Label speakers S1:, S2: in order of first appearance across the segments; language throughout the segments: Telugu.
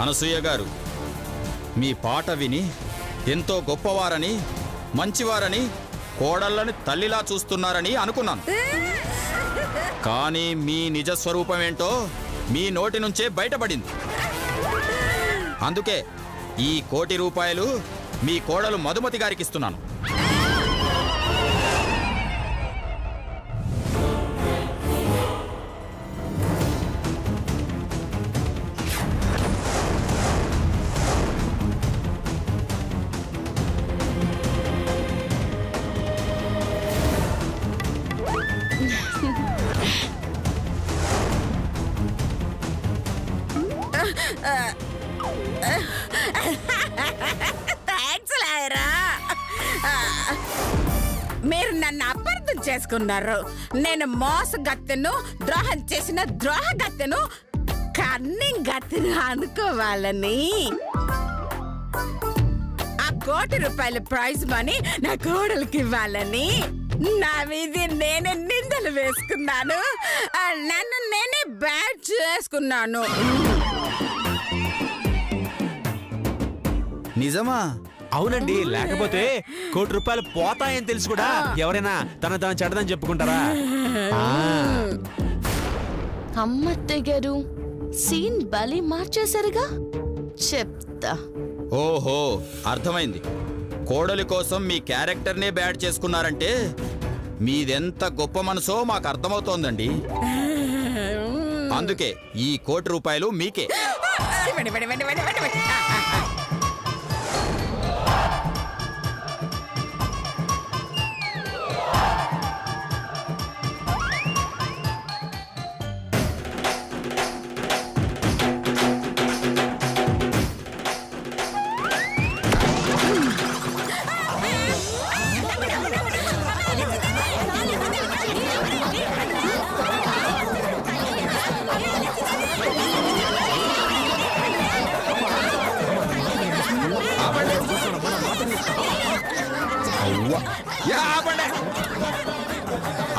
S1: అనసూయ గారు, మీ పాట విని ఎంతో గొప్పవారని, మంచివారని, కోడళ్ళని తల్లిలా చూస్తున్నారని అనుకున్నాను. కానీ మీ నిజ స్వరూపమేంటో మీ నోటి నుంచే బయటపడింది. అందుకే ఈ 1 కోటి రూపాయలు మీ కోడలు మధుమతి గారికి ఇస్తున్నాను.
S2: మీరు నన్ను అపార్థం చేసుకున్నారు. నేను మోసగత్తెను, ద్రోహం చేసిన ద్రోహగత్తెను, కన్నింగ్ గత్తెను అనుకోవాలని. ఆ 1 కోటి రూపాయల ప్రైజ్ మనీ నా కోడలికి ఇవ్వాలని నా మీద నేనే నిందలు వేసుకున్నాను. నన్ను నేనే బ్యాడ్ చేసుకున్నాను.
S1: నిజమా?
S3: అవునండి, లేకపోతే 1 కోటి రూపాయలు పోతాయని తెలిసి కూడా ఎవరైనా తన చెడ్డదని చెప్పుకుంటారా?
S4: అమ్మత్తయ్య గారు, సీన్ బలి మార్చేశారుగా. చెప్తా.
S1: ఓహో, అర్థమైంది. కోడలి కోసం మీ క్యారెక్టర్నే బ్యాడ్ చేసుకున్నారంటే మీదెంత గొప్ప మనసో మాకు అర్థమవుతోందండి. అందుకే ఈ 1 కోటి రూపాయలు మీకే.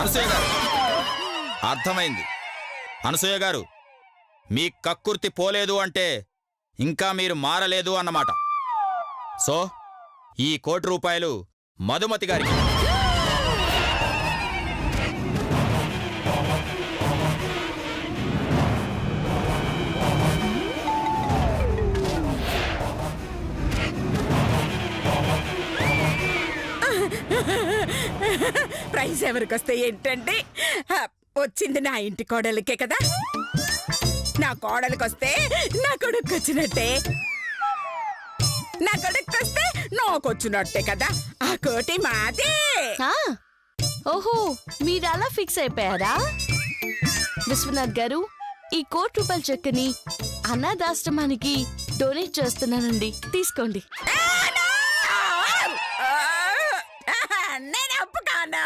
S1: అనసూయ గారు, అర్థమైంది. అనసూయ గారు, మీ కక్కుర్తి పోలేదు అంటే ఇంకా మీరు మారలేదు అన్నమాట. సో ఈ 1 కోటి రూపాయలు మధుమతి గారికి.
S2: ప్రైజ్ ఎవరికొస్తే ఏంటంటే వచ్చింది నా ఇంటి కోడలికే కదా. నా కోడలికొస్తే నా కొడుకు వచ్చినట్టే, నా కొడుకు వస్తే నాకొచ్చినట్టే కదా. ఆ 1 కోటి మాదే.
S4: ఓహో, మీరు అలా ఫిక్స్ అయిపోయారా? విశ్వనాథ్ గారు, ఈ 1 కోటి రూపాయల చెక్కుని అనాథాశ్రమానికి డొనేట్ చేస్తున్నానండి, తీసుకోండి.
S2: నేను ఒప్పుకోను.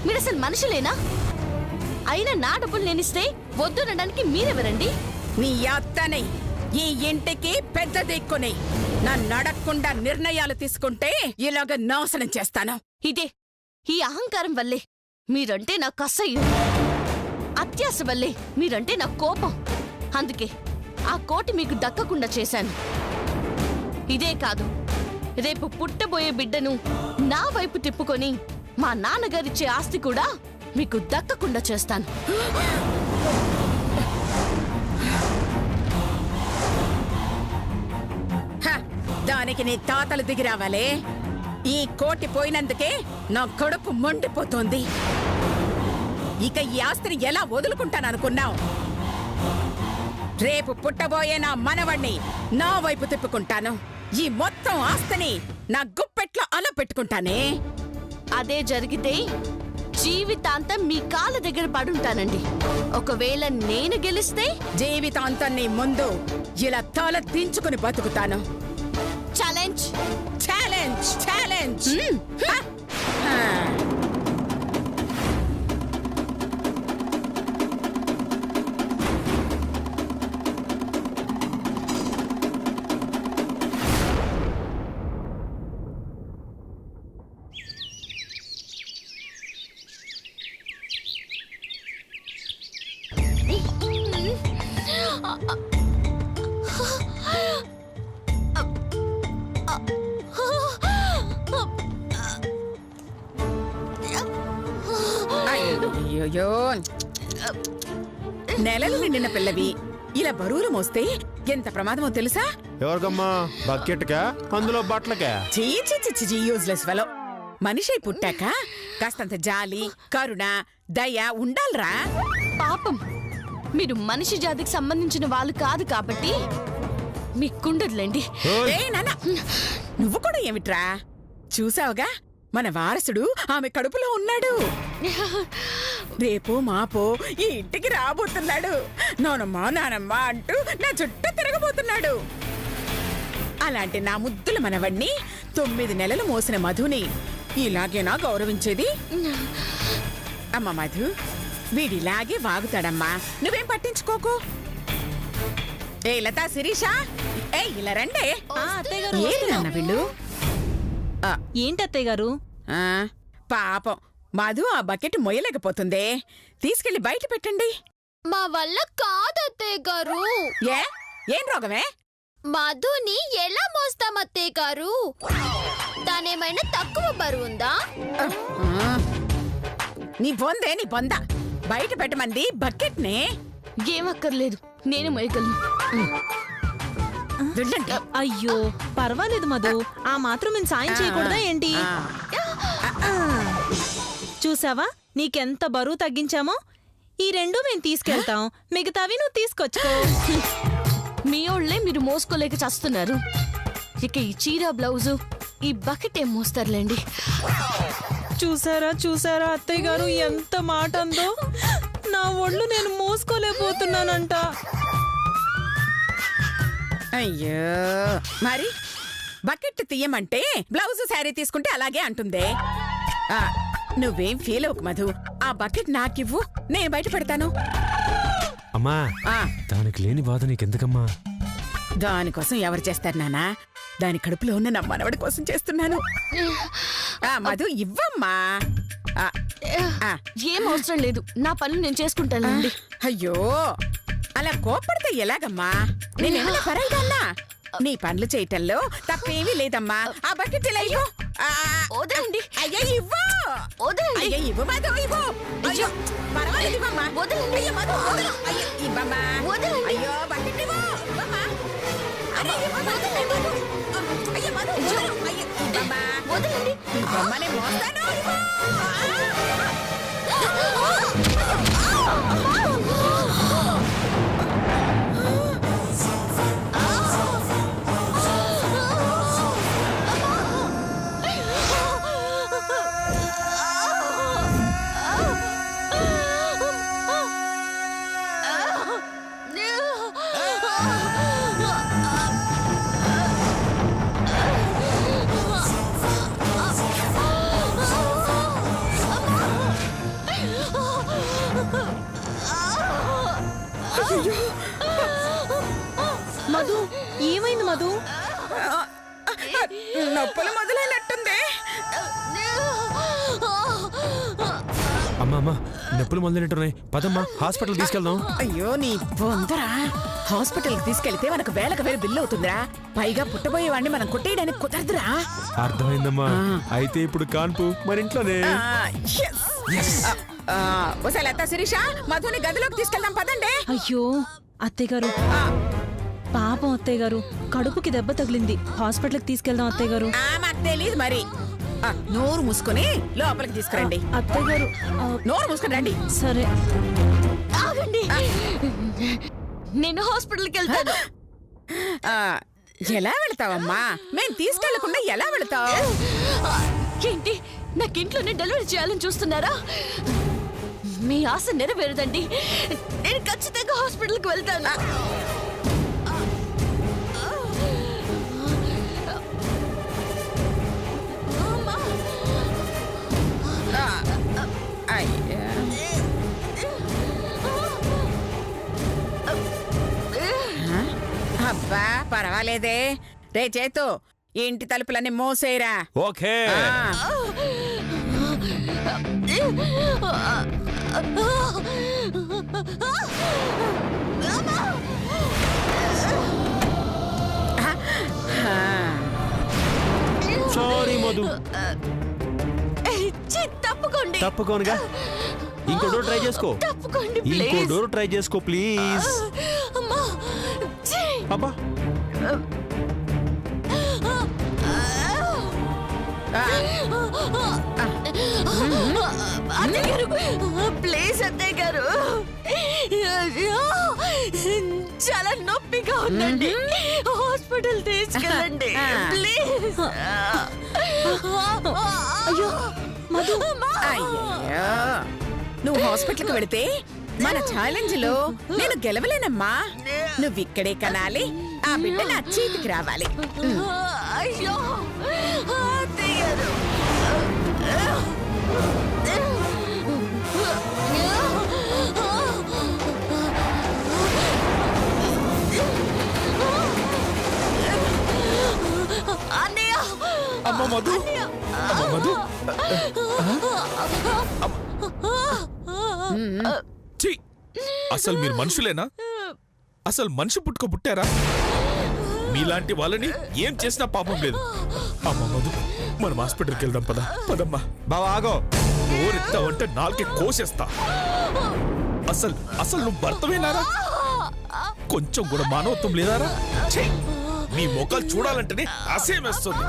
S4: మీరు అసలు మనుషులేనా? అయినా నా డబ్బులు నేనిస్తే వద్దునడానికి మీరెవరండి?
S2: నీ అత్తనే ఈ ఇంటికి పెద్ద దిక్కుని. నన్ను అడగకుండా నిర్ణయాలు తీసుకుంటే ఇలాగ నాశనం చేస్తాను.
S4: ఇదే ఈ అహంకారం వల్లే మీరంటే నాకు అసహ్యం, అత్యాశ వల్లే మీరంటే నాకు కోపం. అందుకే ఆ 1 కోటి మీకు దక్కకుండా చేశాను. ఇదే కాదు, రేపు పుట్టబోయే బిడ్డను నా వైపు తిప్పుకొని మా నాన్నగారిచ్చే ఆస్తి కూడా మీకు దక్కకుండా చేస్తాను.
S2: దానికి నీ తాతలు దిగి రావాలే. ఈ 1 కోటి పోయినందుకే నా కడుపు మండిపోతోంది. ఇక ఈ ఆస్తిని ఎలా వదులుకుంటాననుకున్నావు? రేపు పుట్టబోయే నా మనవణ్ణి నా వైపు తిప్పుకుంటాను. ఈ మొత్తం ఆస్తిని నా గుప్పెట్లో అలా పెట్టుకుంటానే.
S4: అదే జరిగితే జీవితాంతం మీ కాళ్ళ దగ్గర పడుంటానండి. ఒకవేళ నేను గెలిస్తే
S2: జీవితాంతం నీ ముందు ఇలా తల దించుకుని బతుకుతాను.
S4: Challenge
S2: challenge challenge. అయ్యోయ్యో నెలలు నిండిన పిల్లవి ఇలా బరువులు మోస్తే ఎంత ప్రమాదమో తెలుసా?
S3: ఎవరికమ్మా? బకెట్కా? అందులో బట్టలకా?
S2: Useless fellow. మనిషి పుట్టాక కాస్తంత జాలి, కరుణ, దయ ఉండాలిరా.
S4: పాపం మీరు మనిషి జాతికి సంబంధించిన వాళ్ళు కాదు కాబట్టి మీకుండదులేండి.
S2: ఏ నాన్న, నువ్వు కూడా ఏమిట్రా? చూసావుగా మన వారసుడు ఆమె కడుపులో ఉన్నాడు. రేపో మాపో ఈ ఇంటికి రాబోతున్నాడు. నానమ్మా నానమ్మా అంటూ నా చుట్టూ తిరగబోతున్నాడు. అలాంటి నా ముద్దుల మనవణ్ణి 9 నెలలు మోసిన మధుని ఇలాగేనా గౌరవించేది? అమ్మ మధు, వీడిలాగే వాగుతాడమ్మా, నువ్వేం పట్టించుకోకు. ఏ లతా, శిరీష, ఏ ఇలా రండే. ఏరి నాన్న వీళ్ళు.
S5: ఏంటత్తయ్య గారు?
S2: పాపం మధు ఆ బకెట్ మొయ్యలేకపోతుందే, తీసుకెళ్లి బయట పెట్టండి.
S6: మా వల్ల కాదత్తయ్య గారు.
S2: ఏం రోగమే?
S6: మధుని ఎలా మోస్తాం అత్తయ్య గారు? దానేమైనా తక్కువ బరువుందా?
S2: నీ బొంద బయట పెట్టమంది బకెట్ నే.
S4: ఏమక్కర్లేదు, నేను మొయ్యగలను.
S5: అయ్యో పర్వాలేదు మధు, ఆ మాత్రం మేము సాయం చేయకూడదా ఏంటి? చూసావా నీకెంత బరువు తగ్గించామో? ఈ 2 మేము తీసుకెళ్తాం, మిగతావి నువ్వు తీసుకొచ్చుకో.
S4: మీ ఓళ్లే మీరు మోసుకోలేక చస్తున్నారు. ఇక ఈ చీర, బ్లౌజు, ఈ బకెట్ ఏం మోస్తారులేండి.
S5: చూసారా అత్తయ్య గారు ఎంత మాట అందో? నా ఒళ్ళు నేను మోసుకోలేకపోతున్నానంట.
S2: అయ్యో, మరి బకెట్ తీయమంటే బ్లౌజ్ శారీ తీసుకుంటే అలాగే అంటుందే. నువ్వేం ఫీల్ అవ్వకు మధు, ఆ బకెట్ నాకివ్వు, నేను బయట పెడతాను.
S3: అమ్మా, దానికి లేని బాధ నీకెందుకమ్మా?
S2: దానికోసం ఎవరు చేస్తారు నానా? దాని కడుపులో ఉన్న నా మనవడి కోసం చేస్తున్నాను. మధు ఇవ్వమ్మా.
S4: ఏం అవసరం లేదు, నా పనులు నేను చేసుకుంటానండి.
S2: అయ్యో, అలా కోపడితే ఎలాగమ్మా? నేనేమన్నా పరాయిదాన్నా? నీ పనులు చేయటంలో తప్పేమీ లేదమ్మా. ఆ బకెట్ ఇలా ఇవ్వు.
S4: వదలండి.
S2: అయ్యో ఇవ్వు.
S4: వదలండి.
S2: అయ్యో ఇవ్వు మధు, ఇవ్వు. అయ్యో పర్వాలేదు, ఇవ్వమ్మా.
S4: వదలండి.
S2: అయ్యో మధు, వదలు. అయ్యో ఇవ్వమ్మా.
S4: వదలండి.
S2: అయ్యో బకెట్ ఇవ్వు. ఇవ్వమ్మా. అరే ఇవ్వు మధు, ఇవ్వు. అయ్యో మధు, వదలు. అయ్యో ఇవ్వమ్మా.
S4: వదలండి.
S2: ఇవ్వమ్మా, నేను మోస్తాను. ఇవ్వు.
S5: మధు, ఏమైంది మధు?
S2: నొప్పులు మొదలైనట్టుంది.
S3: అమ్మా, నొప్పులు మొదలైనట్టున్నాయి. పదమ్మా, హాస్పిటల్ తీసుకెళ్దాం.
S2: అయ్యో నీ బొందరా, హాస్పిటల్ కి తీసుకెళ్తే మనకు వేలకు వేలు బిల్లు అవుతుందిరా. పైగా పుట్టబోయేవాడిని మనం కొట్టేయడానికి కుదరదురా.
S3: అర్థమైందమ్మా. అయితే ఇప్పుడు కాన్పు మన ఇంట్లోనే.
S2: లతా, శిరీష, మధుని గదిలోకి తీసుకెళ్దాం పదండి.
S5: అయ్యో అత్తయ్య గారు, పాపం అత్తయ్య గారు, కడుపుకి దెబ్బ తగిలింది. హాస్పిటల్కి తీసుకెళ్దాం అత్తయ్య గారు.
S2: మాకు తెలీదు మరి. నోరు మూసుకొని లోపలికి తీసుకురండి.
S5: అత్తయ్య గారు,
S2: నోరు మూసుకుని రండి.
S5: సరే.
S4: ఆగండి, నేను హాస్పిటల్కి వెళ్తాను.
S2: ఎలా వెళ్తావమ్మా? మేము తీసుకెళ్లకుండా ఎలా వెళ్తావు?
S4: ఏంటి, నాకింట్లోనే డెలివరీ చేయాలని చూస్తున్నారా? మీ ఆశ నెరవేరదండి. నేను ఖచ్చితంగా హాస్పిటల్కి వెళ్తాను.
S2: అబ్బా పర్వాలేదే. రే చేతు, ఇంటి తలుపులన్నీ మోసేరా.
S3: ఓకే. సారీ మధు.
S4: తప్పుకోండి.
S3: తప్పుకోనుగా. ఇంకో డోర్ ట్రై చేసుకో.
S4: తప్పుకోండి
S3: ఇంకో
S4: ప్లీజ్.
S3: డోర్ ట్రై చేసుకో ప్లీజ్.
S4: అమ్మా ఛీ!
S3: అబ్బా
S4: అత్తయ్య గారు ప్లీజ్ అత్తయ్య గారు, చాలా నొప్పిగా ఉందండి, హాస్పిటల్ తీసుకెళ్ళండి ప్లీజ్.
S5: అయ్యో మధు,
S2: అయ్యయ్యో, నువ్వు హాస్పిటల్కి వెళితే మన ఛాలెంజ్ లో నేను గెలవలేనమ్మా. నువ్వు ఇక్కడే కనాలి, ఆ బిడ్డ నా చేతికి రావాలి.
S4: అయ్యో అత్తయ్య గారు. అన్నయ్య,
S7: అమ్మ మధు, అమ్మ మధు. ఛీ! అసలు మీరు మనుషులేనా? అసలు మనిషి పుట్టారా? మీలాంటి వాళ్ళని ఏం చేసినా పాపం లేదు. అమ్మ మధు, మనం హాస్పిటల్కి వెళ్దాం. పదమ్మా.
S3: బావా ఆగో.
S7: ఓరెత్తావంటే నాలుకే కోసేస్తా. అసలు నువ్వు భర్తవేనారా? కొంచెం కూడా మానవత్వం లేదారా? ఛీ! మీ మొక్కలు చూడాలంటేనే అసేమేస్తుంది.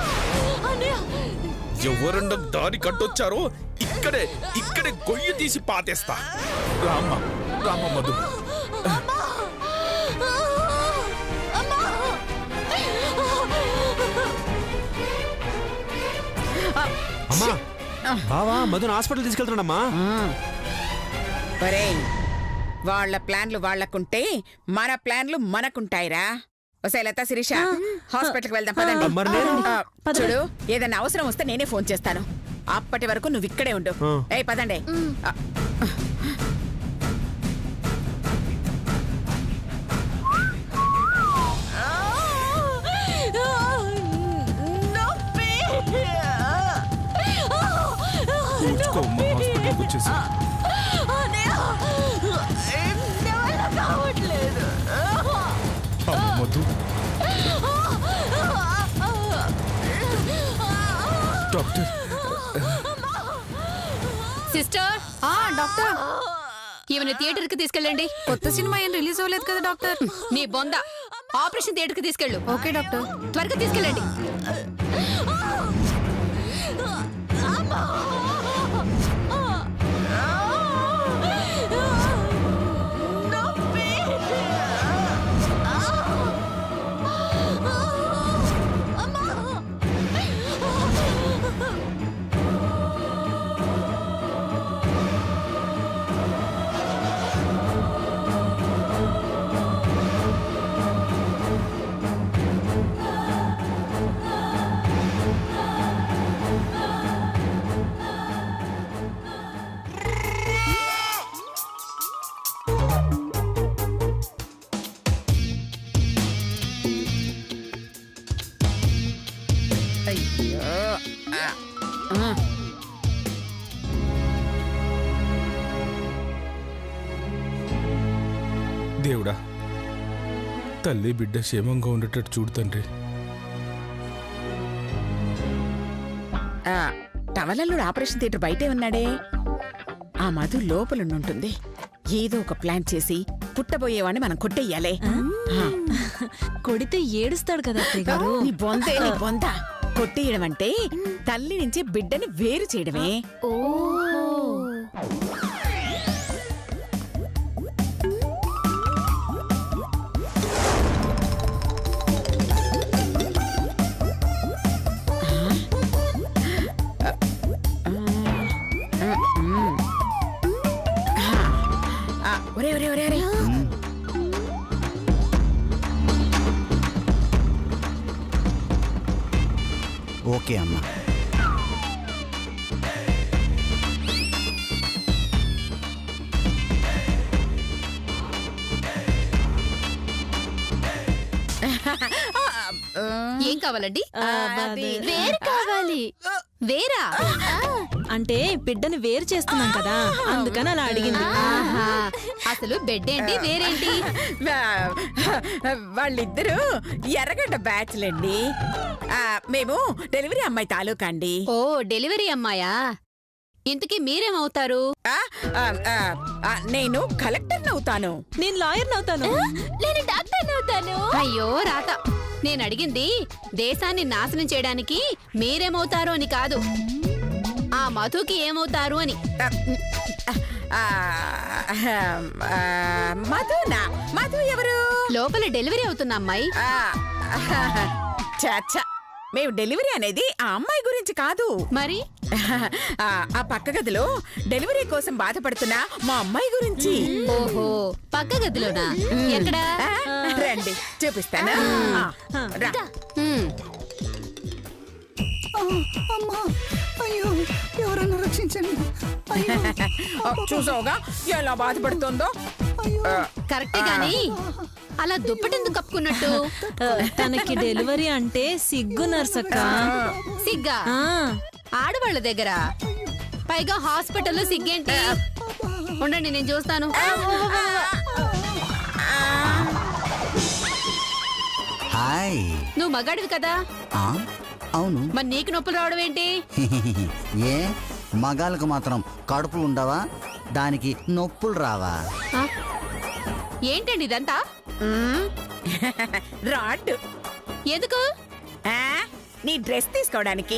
S7: ఎవరన్నా దారి కట్టొచ్చారో ఇక్కడే గొయ్యి తీసి పాతేస్తా. రామ్మ మధు.
S3: అమ్మా బావా మధుని హాస్పిటల్ తీసుకెళ్తున్నాడమ్మా.
S2: ఒరేయ్, వాళ్ళ ప్లాన్లు వాళ్ళకుంటే మన ప్లాన్లు మనకుంటాయిరా. ఒకసారి లతా, శిరీష, హాస్పిటల్కి వెళ్దాం పదండి.
S3: మరి నేను?
S2: చూడు, ఏదైనా అవసరం వస్తే నేనే ఫోన్ చేస్తాను. అప్పటి వరకు నువ్వు ఇక్కడే ఉండు. ఏయ్ పదండి.
S7: కూర్చుకోమ్మా, హాస్పిటల్కి వచ్చేసి. అమ్మ మధు. డాక్టర్.
S8: సిస్టర్, డాక్టర్, ఈమెను థియేటర్ కి తీసుకెళ్ళండి. కొత్త సినిమా ఏం రిలీజ్ అవ్వలేదు కదా డాక్టర్. నీ బొంద, ఆపరేషన్ థియేటర్ కి తీసుకెళ్ళు. ఓకే డాక్టర్, త్వరగా తీసుకెళ్ళండి.
S7: దేవుడా, తల్లి బిడ్డ క్షేమంగా ఉండేటట్టు చూడు తండ్రి.
S2: టవలల్లుడు ఆపరేషన్ థియేటర్ బయటే ఉన్నాడే. ఆ మధు లోపలుంటుంది. ఏదో ఒక ప్లాన్ చేసి పుట్టబోయేవాడిని మనం కొట్టెయ్యాలే.
S5: కొడితే ఏడుస్తాడు కదా అత్తయ్య గారు.
S2: నీ బొంద కొట్టేయడం అంటే తల్లి నుంచి బిడ్డని వేరు చేయడమే. ఒరే
S9: ఓకే అమ్మా.
S8: ఏం కావాలండి?
S6: వేరు కావాలి.
S8: వేరా?
S5: అంటే బిడ్డని వేరు చేస్తున్నాం కదా, అందుకని అలా అడిగింది.
S8: ఆహా, అసలు బెడ్ ఏంటి వేరేంటి?
S2: వాళ్ళిద్దరూ ఎర్రగడ్డ బ్యాచ్లండి. మేము డెలివరీ అమ్మాయి తాలూకా అండి.
S8: ఓ, డెలివరీ అమ్మాయా? ఇంతకీ మీరేమవుతారు?
S2: నేను కలెక్టర్ అవుతాను.
S5: నేను లాయర్ అవుతాను.
S6: నేను డాక్టర్ అవుతాను.
S8: అయ్యో రాత, నేను అడిగింది దేశాన్ని నాశనం చేయడానికి మీరేమవుతారు అని కాదు, ఆ మధుకి ఏమవుతారు అని.
S2: మధు ఎవరు?
S8: లోపల డెలివరీ అవుతున్న అమ్మాయి.
S2: చాచా, మేము డెలివరీ అనేది ఆ అమ్మాయి గురించి కాదు.
S8: మరి
S2: ఆ పక్క గదిలో డెలివరీ కోసం బాధపడుతున్న మా అమ్మాయి గురించి.
S8: ఓహో, పక్క గదిలోనా? ఎక్కడా?
S2: రండి చూపిస్తాను. రా. చూసావుగా ఎలా బాధపడుతుందో.
S8: కరెక్టే గాని అలా దుప్పటెందుకు కప్పుకున్నట్టు?
S5: తనకి డెలివరీ అంటే సిగ్గు నర్సక్క.
S8: సిగ్గా? ఆడవాళ్ళ దగ్గర, పైగా హాస్పిటల్లో సిగ్గేంటి? ఉండండి నేను చూస్తాను.
S9: హాయ్.
S8: నువ్వు మగాడివి కదా?
S9: అవును.
S8: మరి నీకు నొప్పులు రావడం ఏంటి?
S9: ఏ మగాళ్ళకు మాత్రం కడుపులు ఉండవా? దానికి నొప్పులు రావా?
S8: ఏంటండి ఇదంతా?
S2: రాడ్.
S8: ఎందుకు?
S2: నీ డ్రెస్ తీసుకోవడానికి.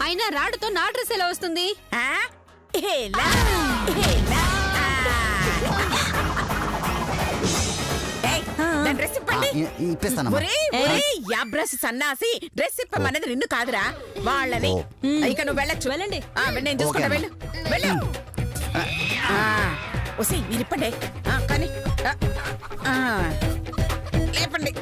S8: అయినా రాడుతో నా డ్రెస్ ఎలా వస్తుంది?
S2: డ్రెస్ ఇప్పండి. బ్రష్ సన్నాసి, డ్రెస్ ఇప్పమన్నది నిన్ను కాదురా, వాళ్ళని. ఇక నువ్వు వెళ్ళొచ్చు. వెళ్ళండి, నేను చూసుకుంటా. వెళ్ళు వెళ్ళు. ఒసి మీరు ఇప్పండి. కానీ లేపండి.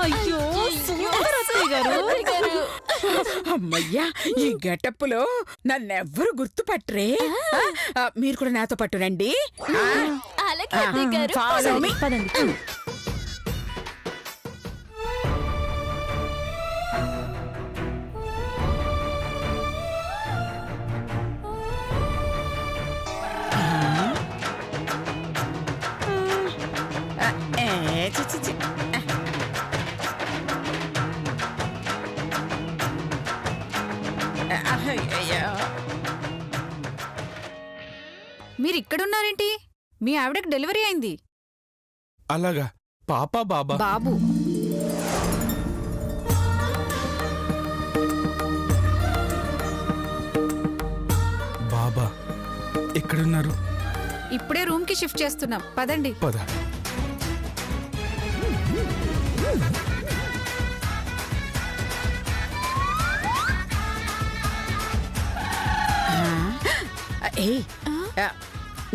S5: అయ్యో గారు.
S2: అమ్మయ్యా, ఈ గెటప్పులో నన్నెవ్వరు గుర్తుపట్టరే. మీరు కూడా నాతో పట్టు రండి. Follow me.
S5: పదండి.
S8: మీరు ఇక్కడున్నారేంటి? మీ ఆవిడకి డెలివరీ అయింది.
S7: అలాగా? పాపా బాబా?
S8: బాబు.
S7: బాబా ఎక్కడున్నారు?
S8: ఇప్పుడే రూమ్ కి షిఫ్ట్ చేస్తున్నాం, పదండి.
S7: పద.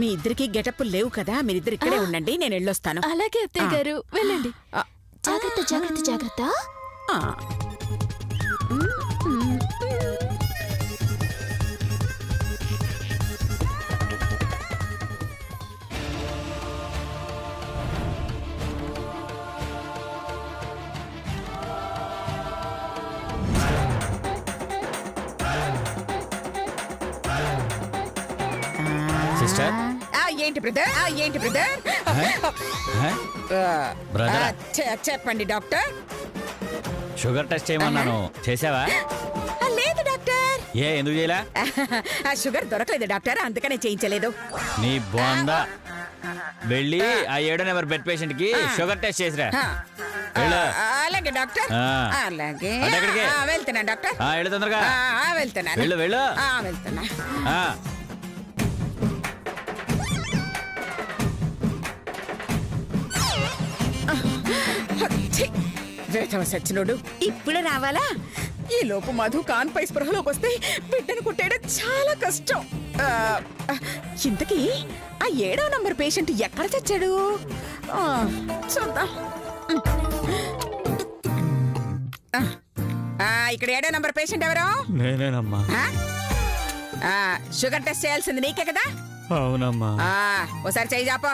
S2: మీ ఇద్దరికి గెటప్పులు లేవు కదా, మీరిద్దరు ఇక్కడే ఉండండి, నేను వెళ్ళొస్తాను.
S6: అలాగే అత్తయ్య గారు, వెళ్ళండి. జాగ్రత్త జాగ్రత్త జాగ్రత్త.
S1: సిస్టర్,
S2: ఏంటి బ్రదర్? ఏంటి బ్రదర్?
S1: బ్రదర్,
S2: చెప్పండి డాక్టర్.
S1: షుగర్ టెస్ట్ చేయమన్నాను, చేసావా?
S2: లేదు డాక్టర్.
S1: ఎందుకు చేయలే?
S2: షుగర్ దొరకలేదు డాక్టర్, అందుకనే చేయించలేదు.
S1: నీ బోందా, వెళ్ళి ఆ 7వ నెంబర్ బెడ్ పేషెంట్ కి షుగర్ టెస్ట్ చేసిరా.
S2: అలాగే డాక్టర్. అలాగే వెళ్తున్నా డాక్టర్.
S1: వెళ్ళు తొందరగా.
S2: వెళ్తున్నా.
S1: వెళ్ళు వెళ్ళు.
S2: వెళ్తున్నా. సచ్చినోడు ఇప్పుడే రావాలా? ఈ లోపు మధు కాన్పై స్పృహలోకి వస్తే బిడ్డను కుట్టేయడం చాలా కష్టం. ఇంతకీ ఆ 7వ నంబర్ పేషెంట్ ఎక్కడ చచ్చాడు? చూద్దాం. ఇక్కడ 7వ నంబర్ పేషెంట్ ఎవరు?
S10: నేనేనమ్మా.
S2: షుగర్ టెస్ట్ చేయాల్సింది నీకే కదా?
S10: అవునమ్మా.
S2: ఓసారి చెయ్యి చాపో.